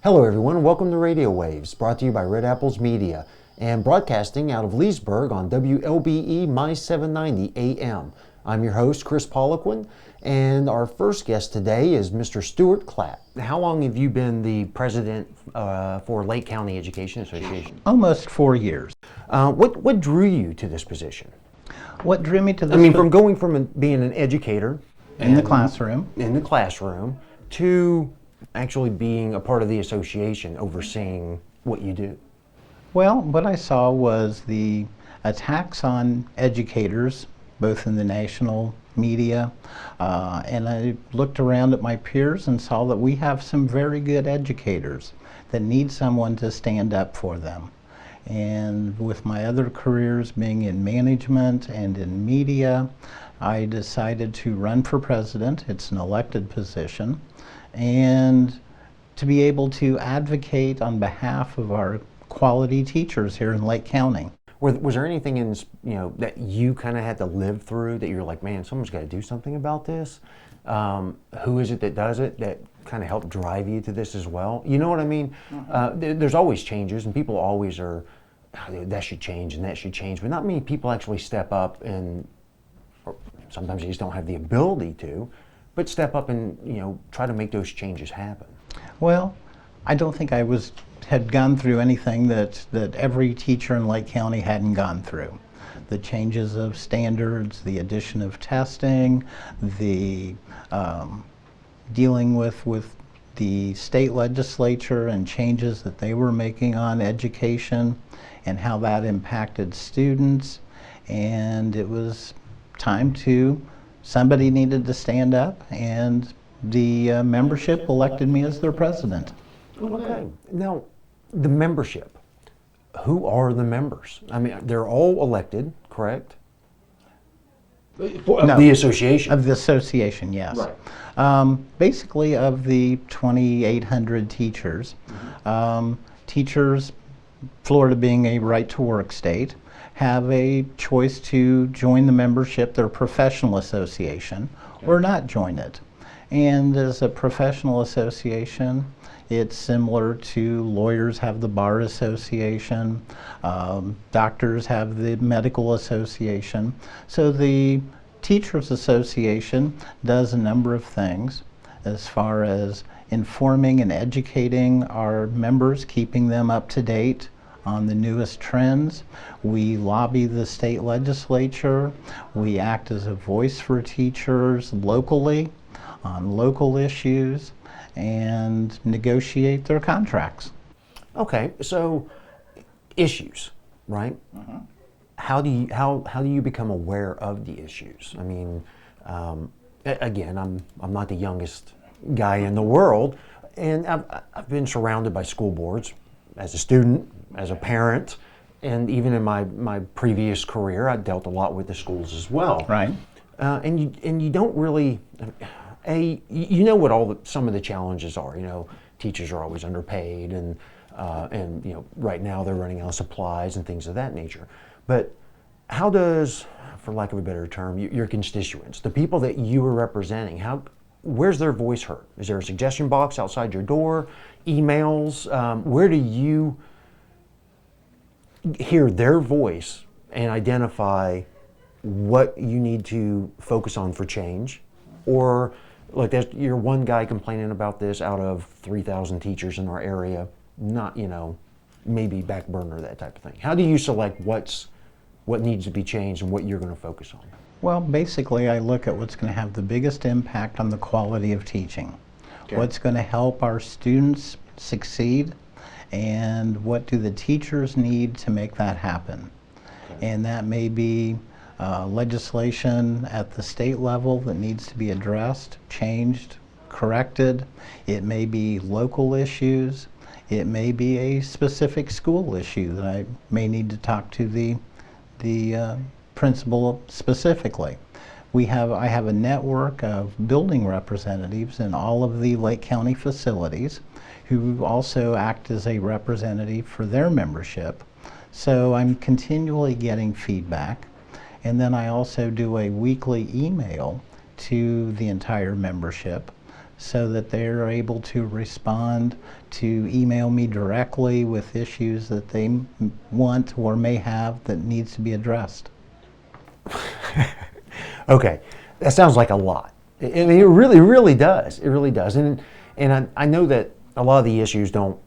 Hello everyone, welcome to Radio Waves, brought to you by Red Apples Media and broadcasting out of Leesburg on WLBE My 790 AM. I'm your host, Kris Poliquin, and our first guest today is Mr. Stuart Klatte. How long have you been the president for Lake County Education Association? Almost 4 years. What drew you to this position? What drew me to this? From going from being an educator in the classroom to actually being a part of the association, overseeing what you do. Well, what I saw was the attacks on educators, both in the national media, and I looked around at my peers and saw that we have some very good educators that need someone to stand up for them. And with my other careers being in management and in media, I decided to run for president. It's an elected position, and to be able to advocate on behalf of our quality teachers here in Lake County. Was there anything in that you kind of had to live through that you're like, man, someone's got to do something about this? Who is it that does it that kind of helped drive you to this as well? You know what I mean? Mm-hmm. There's always changes, and people always are, that should change and that should change, but not many people actually step up, and or sometimes they just don't have the ability to, but step up and try to make those changes happen. Well, I don't think I had gone through anything that every teacher in Lake County hadn't gone through. The changes of standards, the addition of testing, the dealing with the state legislature and changes that they were making on education and how that impacted students. And it was time somebody needed to stand up, and the membership elected me as their president. Okay. Now, the membership, who are the members? I mean, they're all elected, correct? No, the association. Of the association, yes. Right. Basically, of the 2,800 teachers, teachers, Florida being a right-to-work state, have a choice to join the membership, their professional association, or not join it. And as a professional association, it's similar to lawyers have the bar association, doctors have the medical association. So the teachers association does a number of things as far as informing and educating our members, keeping them up to date on the newest trends. We lobby the state legislature. We act as a voice for teachers locally on local issues and negotiate their contracts. Okay, so issues, right? Mm-hmm. How do you become aware of the issues? I mean, again, I'm not the youngest guy in the world, and I've been surrounded by school boards as a student, as a parent, and even in my previous career, I dealt a lot with the schools as well. Right. And you don't really, you know what some of the challenges are. Teachers are always underpaid, and right now they're running out of supplies and things of that nature. But how does, for lack of a better term, your constituents, the people that you are representing, where's their voice heard? Is there a suggestion box outside your door? Emails? Where do you hear their voice and identify what you need to focus on for change? Or like you're one guy complaining about this out of 3,000 teachers in our area, not maybe back burner, that type of thing. How do you select what needs to be changed and what you're going to focus on? Well, basically I look at what's going to have the biggest impact on the quality of teaching. Okay. What's going to help our students succeed, and what do the teachers need to make that happen? Okay. And that may be legislation at the state level that needs to be addressed, changed, corrected. It may be local issues. It may be a specific school issue that I may need to talk to the principal specifically. I have a network of building representatives in all of the Lake County facilities who also act as a representative for their membership. So I'm continually getting feedback. And then I also do a weekly email to the entire membership so that they're able to respond, to email me directly with issues that they want or may have that needs to be addressed. Okay, that sounds like a lot. I mean, it really, really does. It really does. And I know that a lot of the issues don't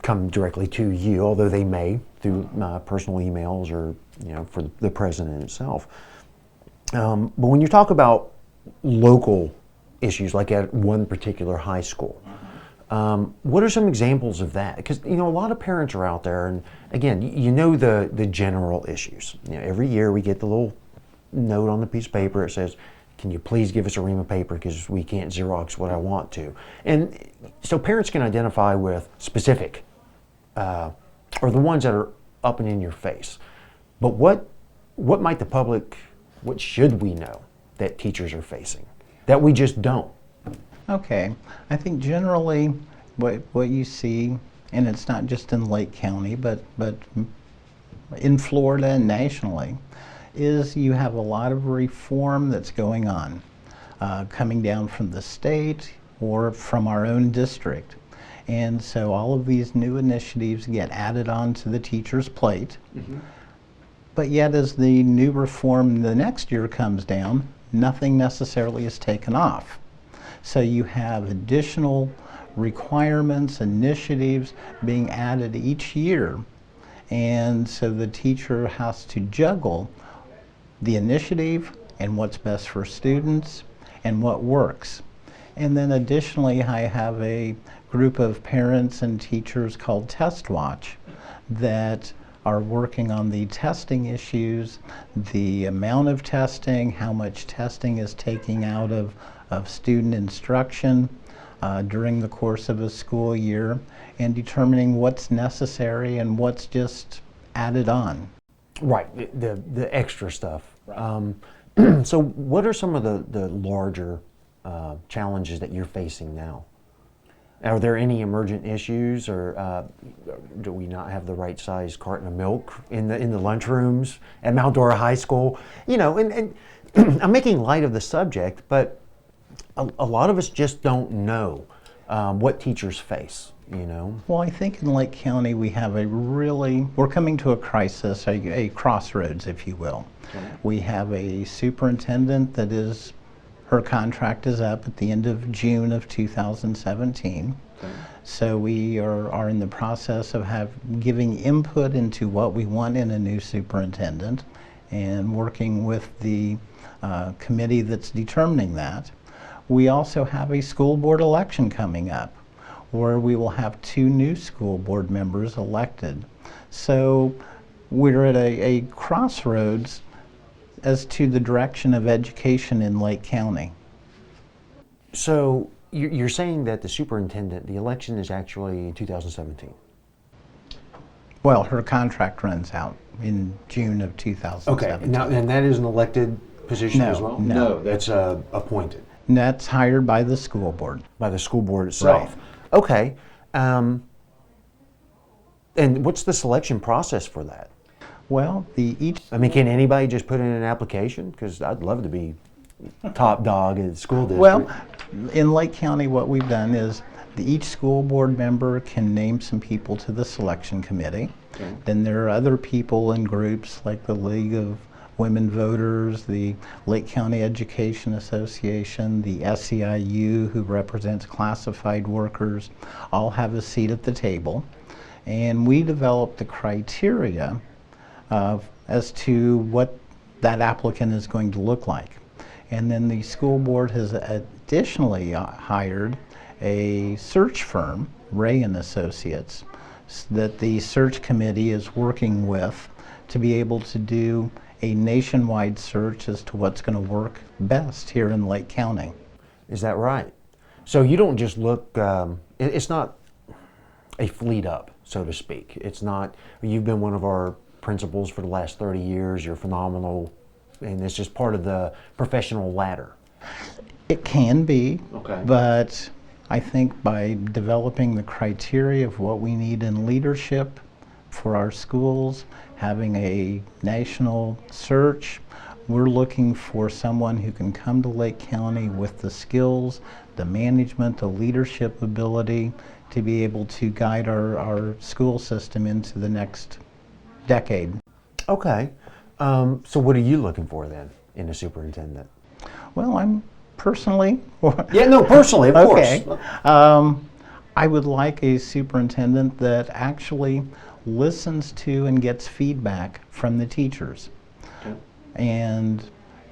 come directly to you, although they may through personal emails or for the president itself. But when you talk about local issues, like at one particular high school, what are some examples of that? Because a lot of parents are out there, and again, the general issues. Every year we get the little note on the piece of paper. It says, "Can you please give us a ream of paper because we can't Xerox what I want to?" And so parents can identify with specific, or the ones that are up and in your face. But what might the public, what should we know that teachers are facing that we just don't? Okay, I think generally what you see, and it's not just in Lake County, but in Florida and nationally, is you have a lot of reform that's going on, coming down from the state or from our own district. And so all of these new initiatives get added on to the teacher's plate. Mm-hmm. But yet as the new reform the next year comes down, nothing necessarily is taken off. So you have additional requirements, initiatives being added each year. And so the teacher has to juggle the initiative and what's best for students and what works. And then additionally, I have a group of parents and teachers called Test Watch that are working on the testing issues, the amount of testing, how much testing is taking out of student instruction during the course of a school year, and determining what's necessary and what's just added on. Right, the extra stuff. Right. So what are some of the larger challenges that you're facing now? Are there any emergent issues, or do we not have the right size carton of milk in the lunchrooms at Mount Dora High School? And I'm making light of the subject, but a lot of us just don't know what teachers face. Well, I think in Lake County we have we're coming to a crisis, a crossroads, if you will. Okay. We have a superintendent her contract is up at the end of June of 2017. Okay. So we are in the process of giving input into what we want in a new superintendent and working with the committee that's determining that. We also have a school board election coming up, where we will have 2 new school board members elected. So we're at a crossroads as to the direction of education in Lake County. So you're saying that the election is actually in 2017? Well, her contract runs out in June of 2017. Okay, now, and that is an elected position as well? No, that's appointed. And that's hired by the school board. By the school board itself. Right. Okay. And what's the selection process for that? Well, can anybody just put in an application? Because I'd love to be top dog in the school district. Well, in Lake County, what we've done is each school board member can name some people to the selection committee. Okay. Then there are other people in groups like the League of Women Voters, the Lake County Education Association, the SEIU, who represents classified workers, all have a seat at the table. And we develop the criteria as to what that applicant is going to look like. And then the school board has additionally hired a search firm, Ray and Associates, that the search committee is working with to be able to do a nationwide search as to what's going to work best here in Lake County. Is that right? So you don't just look, it's not a fleet up, so to speak. It's not, you've been one of our principals for the last 30 years, you're phenomenal, and it's just part of the professional ladder. It can be, okay. But I think by developing the criteria of what we need in leadership for our schools, having a national search, we're looking for someone who can come to Lake County with the skills, the management, the leadership ability to be able to guide our school system into the next decade. Okay. So what are you looking for then in a superintendent? Well, I'm personally. Yeah, no, personally, of Okay. course. I would like a superintendent that actually listens to and gets feedback from the teachers. Okay. And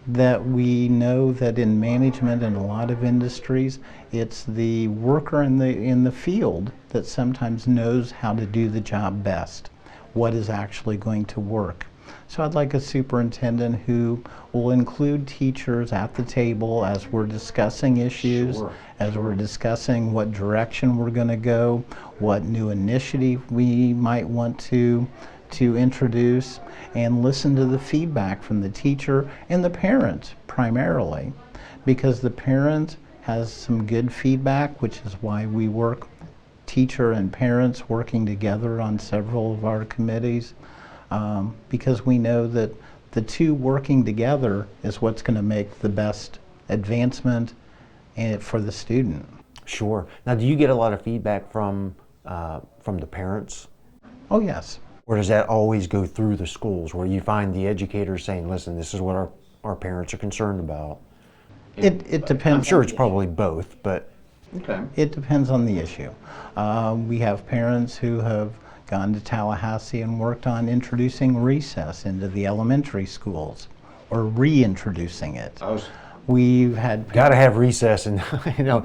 that we know that in management in a lot of industries, it's the worker in the field that sometimes knows how to do the job best, what is actually going to work. So I'd like a superintendent who will include teachers at the table as we're discussing issues, Sure. as we're discussing what direction we're going to go, what new initiative we might want to introduce, and listen to the feedback from the teacher and the parent primarily, because the parent has some good feedback, which is why we work, teacher and parents working together on several of our committees, because we know that the two working together is what's going to make the best advancement for the student. Sure. Now, do you get a lot of feedback from the parents? Oh yes. Or does that always go through the schools where you find the educators saying, listen, this is what our parents are concerned about? It depends. I'm sure it's probably both, but. Okay. It depends on the issue. We have parents who have gone to Tallahassee and worked on introducing recess into the elementary schools, or reintroducing it. We've had Got to have recess and, you know.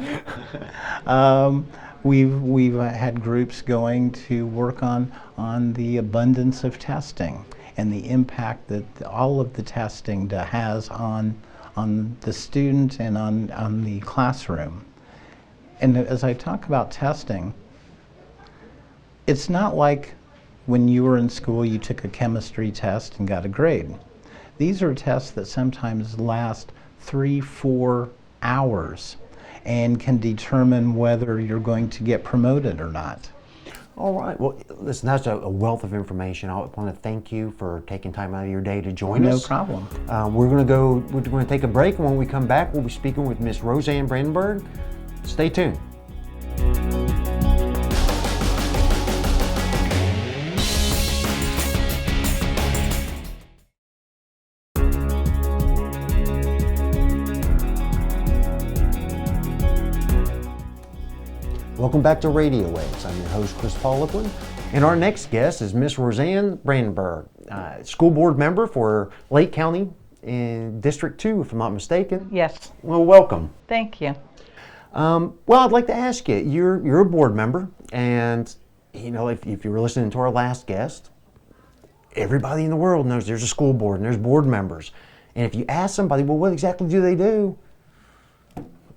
We've had groups going to work on the abundance of testing and the impact that all of the testing has on the student and on the classroom. And as I talk about testing, it's not like when you were in school you took a chemistry test and got a grade. These are tests that sometimes last 3-4 hours and can determine whether you're going to get promoted or not. All right. Well, listen, that's a wealth of information. I want to thank you for taking time out of your day to join us. No problem. We're going to take a break, and when we come back, we'll be speaking with Miss Rosanne Brandeburg. Stay tuned. Welcome back to Radio Waves. I'm your host, Kris and our next guest is Miss Rosanne Brandeburg, school board member for Lake County in District 2, if I'm not mistaken. Yes. Well, welcome. Thank you. Well, I'd like to ask you, you're a board member, and you know, if you were listening to our last guest, everybody in the world knows there's a school board and there's board members. And if you ask somebody, well, what exactly do?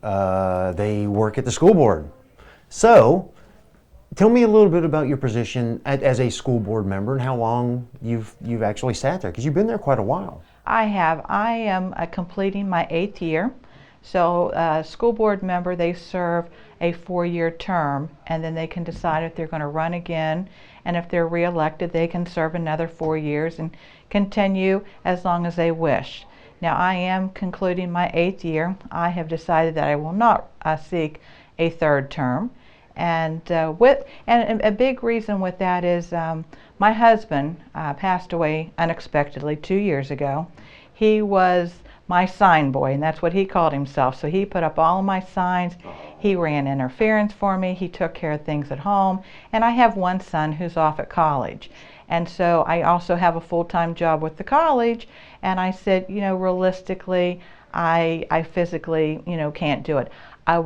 They work at the school board. So, tell me a little bit about your position as a school board member and how long you've actually sat there, because you've been there quite a while. I have. I am completing my 8th year. So school board member, they serve a 4-year term, and then they can decide if they're going to run again, and if they're reelected, they can serve another 4 years and continue as long as they wish. Now, I am concluding my 8th year. I have decided that I will not seek a 3rd term, and a big reason with that is my husband passed away unexpectedly 2 years ago. He was my sign boy, and that's what he called himself. So he put up all of my signs. He ran interference for me. He took care of things at home, and I have one son who's off at college. And so I also have a full-time job with the college, and I said, you know, realistically, I physically, you know, can't do it. I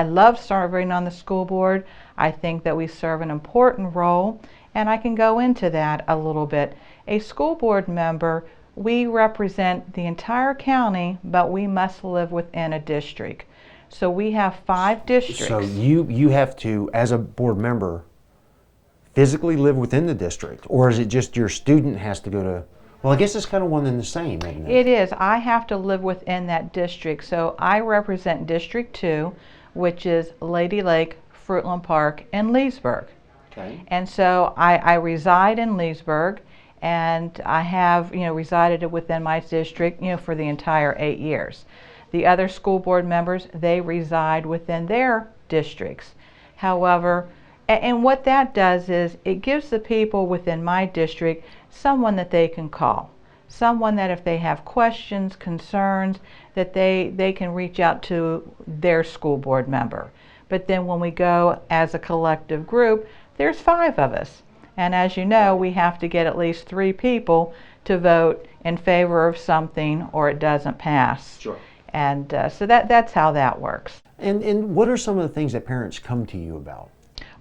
love serving on the school board. I think that we serve an important role, and I can go into that a little bit. A school board member, we represent the entire county, but we must live within a district. So we have 5 districts. So you have to, as a board member, physically live within the district, or is it just your student has to go to? Well, I guess it's kind of one and the same, isn't it? It is. I have to live within that district. So I represent District 2, which is Lady Lake, Fruitland Park, and Leesburg. Okay. And so I reside in Leesburg, and I have, you know, resided within my district, you know, for the entire 8 years. The other school board members, they reside within their districts. However, and what that does is it gives the people within my district someone that they can call. Someone that if they have questions, concerns, that they can reach out to their school board member. But then when we go as a collective group, there's 5 of us. And as you know, we have to get at least 3 people to vote in favor of something or it doesn't pass. Sure. And so that's how that works. And what are some of the things that parents come to you about?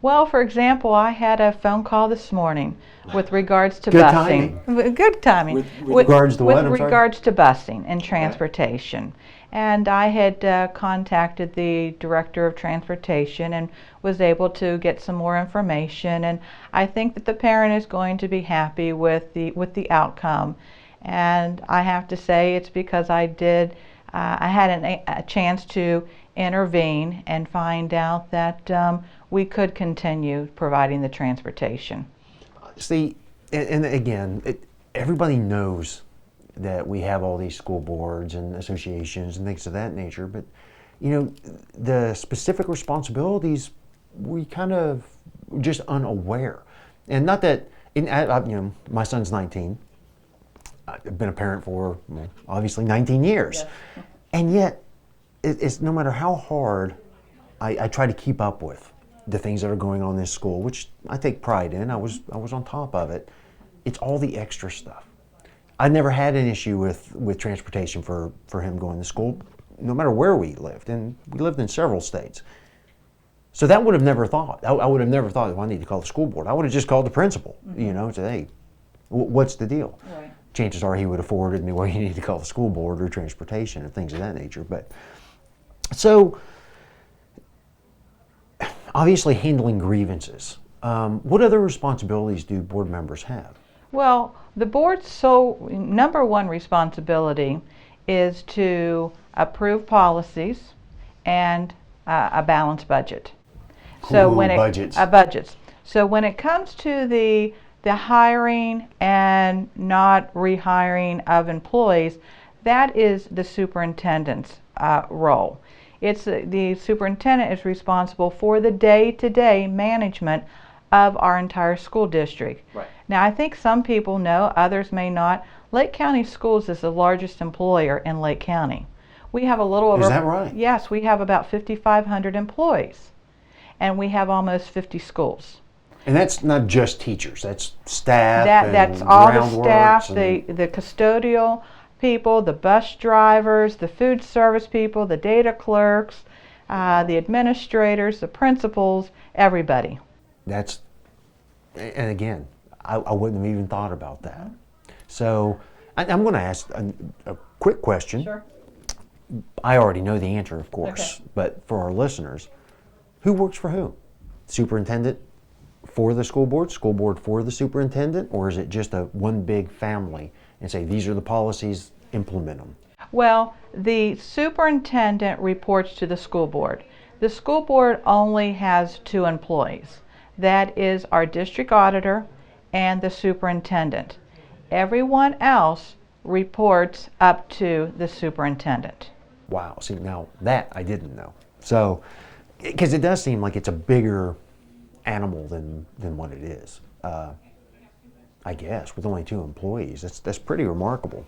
Well, for example, I had a phone call this morning with regards to Good busing. Good timing. With regards to what? With I'm sorry? regards to busing and transportation. And I had contacted the director of transportation and was able to get some more information. And I think that the parent is going to be happy with the outcome. And I have to say it's because I had a chance to intervene and find out that we could continue providing the transportation. See, and again, everybody knows that we have all these school boards and associations and things of that nature, but you know, the specific responsibilities, we kind of just unaware. And not that, you know, my son's 19. I've been a parent for obviously 19 years. Yeah. And yet, it's no matter how hard I try to keep up with the things that are going on in this school, which I take pride in. I was on top of it. It's all the extra stuff. I never had an issue with transportation for him going to school, no matter where we lived, and we lived in several states. So that would have never thought. I would have never thought, well, I need to call the school board. I would have just called the principal, you know, and said, hey, what's the deal? Right. Chances are he would have forwarded me, well, you need to call the school board or transportation and things of that nature. But so obviously handling grievances. What other responsibilities do board members have? Well, the board's number one responsibility is to approve policies and a balanced budget. So budgets. So when it comes to the hiring and not rehiring of employees, that is the superintendent's role. The superintendent is responsible for the day-to-day management of our entire school district. Right. Now, I think some people know, others may not, Lake County Schools is the largest employer in Lake County. We have a little over... Is that right? Yes, we have about 5,500 employees, and we have almost 50 schools. And that's not just teachers, that's staff that's all the staff, the custodial people, the bus drivers, the food service people, the data clerks, the administrators, the principals, everybody. And again, I wouldn't have even thought about that. So I'm going to ask a quick question. Sure. I already know the answer, of course, okay. But for our listeners, who works for who? Superintendent for the school board for the superintendent, or is it just one big family and say these are the policies, implement them? Well, the superintendent reports to the school board. The school board only has 2 employees. That is our district auditor and the superintendent. Everyone else reports up to the superintendent. Wow, see, now that I didn't know. So, because it does seem like it's a bigger animal than what it is. I guess, with only 2 employees. That's pretty remarkable.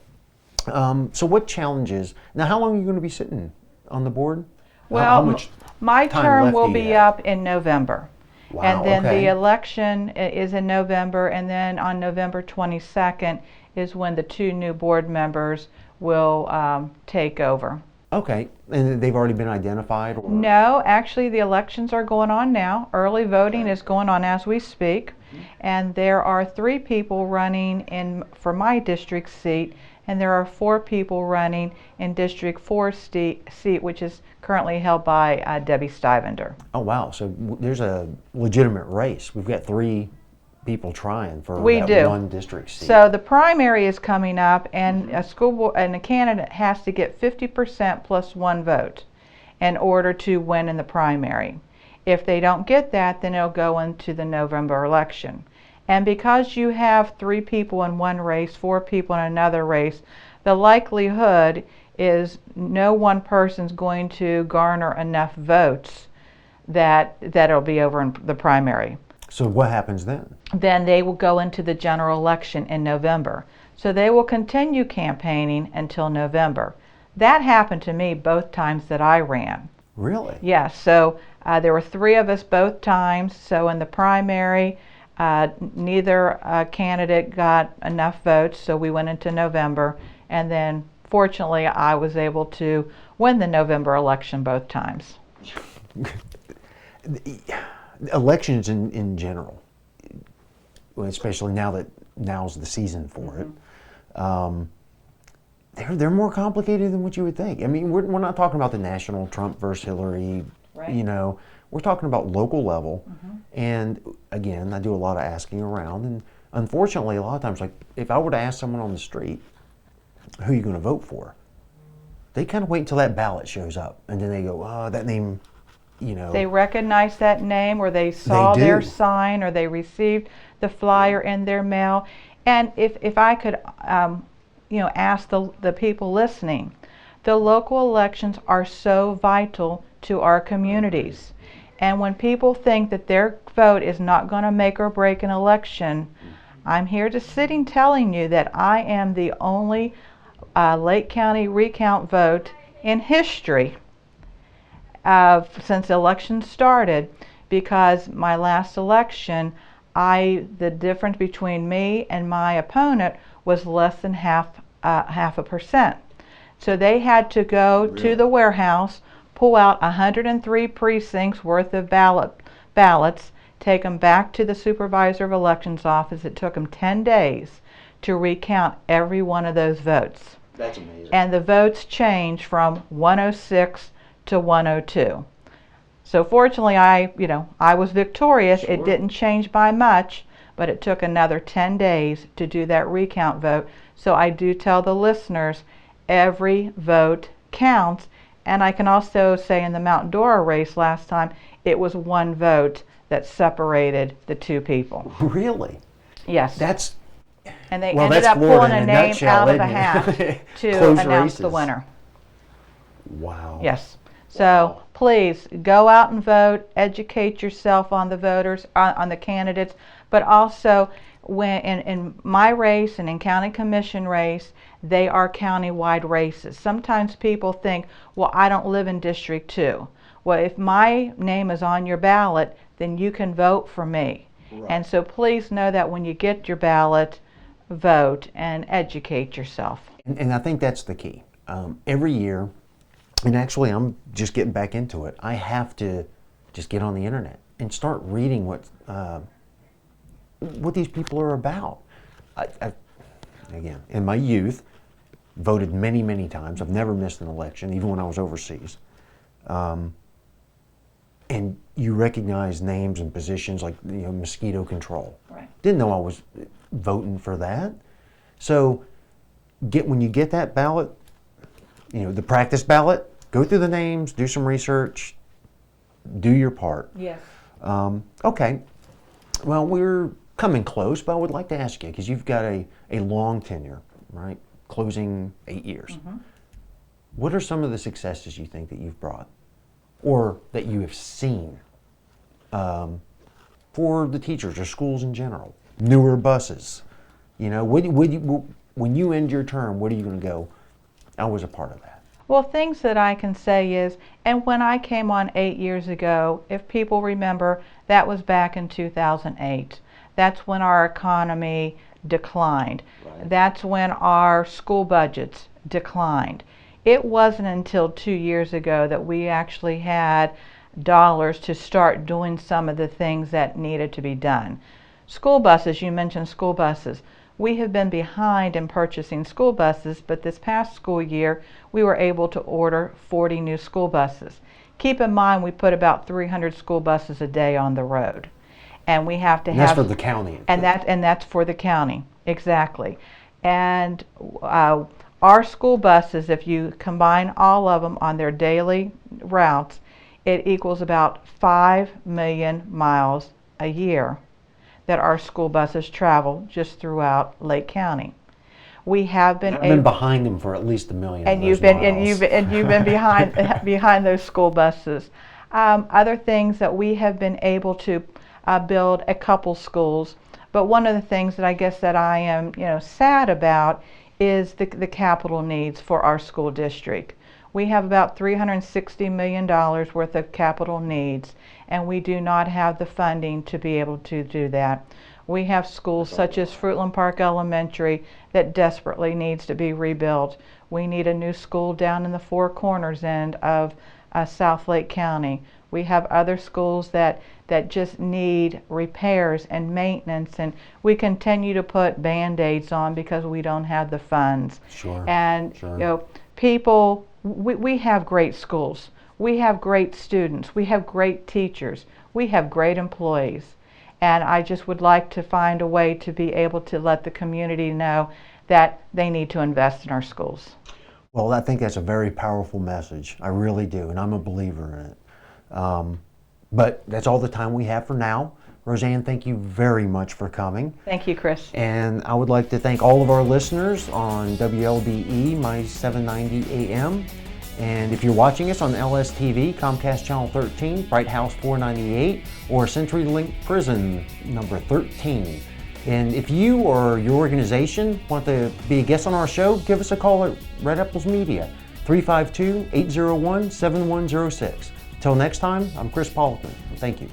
So what challenges, now how long are you going to be sitting on the board? Well, how much my term will be up in November. Wow, and then the election is in November, and then on November 22nd is when the 2 new board members will take over. Okay, and they've already been identified? Or? No, actually the elections are going on now. Early voting is going on as we speak, and there are 3 people running for my district seat, and there are 4 people running in District 4 seat, which is currently held by Debbie Stivender. Oh wow, so there's a legitimate race. We've got 3 people trying for one district seat. So the primary is coming up, and a school board and a candidate has to get 50% plus 1 vote in order to win in the primary. If they don't get that, then it'll go into the November election. And because you have 3 people in one race, 4 people in another race, the likelihood is no one person's going to garner enough votes that it'll be over in the primary. So what happens then? Then they will go into the general election in November. So they will continue campaigning until November. That happened to me both times that I ran. Really? Yes, so there were 3 of us both times. So in the primary, neither candidate got enough votes, so we went into November. And then fortunately, I was able to win the November election both times. Elections in general, especially now's the season for it, they're more complicated than what you would think. I mean, we're not talking about the national Trump versus Hillary, Right. you know, we're talking about local level. And again, I do a lot of asking around, and unfortunately, a lot of times, like if I were to ask someone on the street, who are you going to vote for? They kind of wait until that ballot shows up, and then they go, oh, that name, you know. They recognize that name, or they saw They their do. sign, or they received the flyer in their mail. And if I could, ask the people listening, the local elections are so vital to our communities. And when people think that their vote is not going to make or break an election, I'm here to sitting telling you that I am the only Lake County recount vote in history since the election started, because my last election, the difference between me and my opponent was less than half a percent. So they had to go to the warehouse, pull out 103 precincts worth of ballots, take them back to the supervisor of elections office. It took them 10 days to recount every one of those votes. That's amazing. And the votes changed from 106 to 102. So fortunately, I was victorious. Sure. It didn't change by much, but it took another 10 days to do that recount vote. So I do tell the listeners, every vote counts. And I can also say in the Mount Dora race last time, it was 1 vote that separated the 2 people. Really? Yes. And they ended that's up Florida pulling in a a name nutshell, out of a isn't it? hat to Close announce the races. winner. Wow. Yes. So please go out and vote. Educate yourself on the voters, on the candidates, but also when in my race and in county commission race, they are county-wide races. Sometimes people think, well, I don't live in District 2. Well, if my name is on your ballot, then you can vote for me. Right. And so please know that when you get your ballot, vote and educate yourself. And I think that's the key. Every year, and actually I'm just getting back into it, I have to just get on the internet and start reading what these people are about. I again, in my youth, voted many, many times. I've never missed an election, even when I was overseas. And you recognize names and positions like mosquito control. Right. Didn't know I was voting for that. So when you get that ballot, the practice ballot, go through the names, do some research, do your part. Yes. Okay. Well, we're coming close, but I would like to ask you, because you've got a long tenure, right? Closing 8 years. Mm-hmm. What are some of the successes you think that you've brought, or that you have seen for the teachers or schools in general? Newer buses. When you end your term, what are you going to go, I was a part of that? Well, things that I can say is, and when I came on 8 years ago, if people remember, that was back in 2008. That's when our economy declined. Right. That's when our school budgets declined. It wasn't until 2 years ago that we actually had dollars to start doing some of the things that needed to be done. School buses, you mentioned school buses. We have been behind in purchasing school buses, but this past school year, we were able to order 40 new school buses. Keep in mind, we put about 300 school buses a day on the road. And we have to And that's for the county. And that's for the county, exactly. And our school buses, if you combine all of them on their daily routes, it equals about 5 million miles a year that our school buses travel just throughout Lake County. We have been I've been behind them for at least 1,000,000. and of you've those been and miles. you've been behind behind those school buses. Other things that we have been able to build a couple schools, but one of the things that I guess that I am sad about is the capital needs for our school district. We have about $360 million worth of capital needs, and we do not have the funding to be able to do that. We have schools such as Fruitland Park Elementary that desperately needs to be rebuilt. We need a new school down in the Four Corners end of South Lake County. We have other schools that just need repairs and maintenance, and we continue to put Band-Aids on because we don't have the funds. Sure. And Sure. people, we have great schools. We have great students. We have great teachers. We have great employees. And I just would like to find a way to be able to let the community know that they need to invest in our schools. Well, I think that's a very powerful message. I really do, and I'm a believer in it. But that's all the time we have for now. Rosanne, thank you very much for coming. Thank you, Kris. And I would like to thank all of our listeners on WLBE, my 790 AM. And if you're watching us on LSTV, Comcast Channel 13, Bright House 498, or CenturyLink Prison number 13. And if you or your organization want to be a guest on our show, give us a call at Red Apples Media, 352-801-7106. Till next time, I'm Kris Poliquin. Thank you.